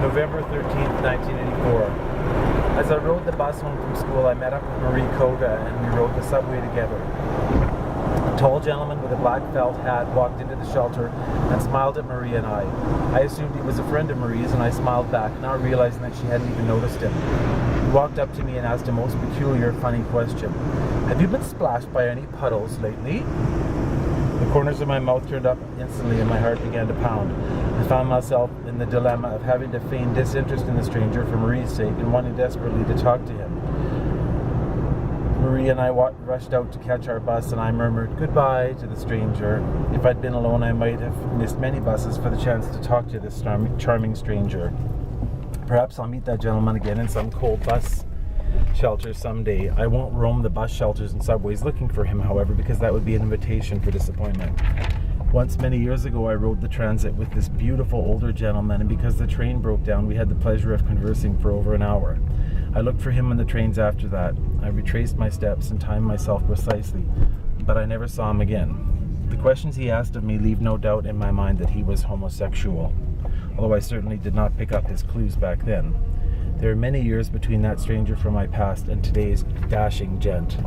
November 13th, 1984. As I rode the bus home from school, I met up with Marie Koga and we rode the subway together. A tall gentleman with a black felt hat walked into the shelter and smiled at Marie and I. I assumed he was a friend of Marie's and I smiled back, not realizing that she hadn't even noticed him. He walked up to me and asked a most peculiar, funny question. "Have you been splashed by any puddles lately?" The corners of my mouth turned up instantly and my heart began to pound. I found myself in the dilemma of having to feign disinterest in the stranger for Marie's sake and wanting desperately to talk to him. Marie and I rushed out to catch our bus and I murmured goodbye to the stranger. If I'd been alone, I might have missed many buses for the chance to talk to this charming stranger. Perhaps I'll meet that gentleman again in some cold bus shelter someday. I won't roam the bus shelters and subways looking for him, however, because that would be an invitation for disappointment. Once, many years ago, I rode the transit with this beautiful older gentleman, and because the train broke down, we had the pleasure of conversing for over an hour. I looked for him on the trains after that. I retraced my steps and timed myself precisely, but I never saw him again. The questions he asked of me leave no doubt in my mind that he was homosexual, although I certainly did not pick up his clues back then. There are many years between that stranger from my past and today's dashing gent.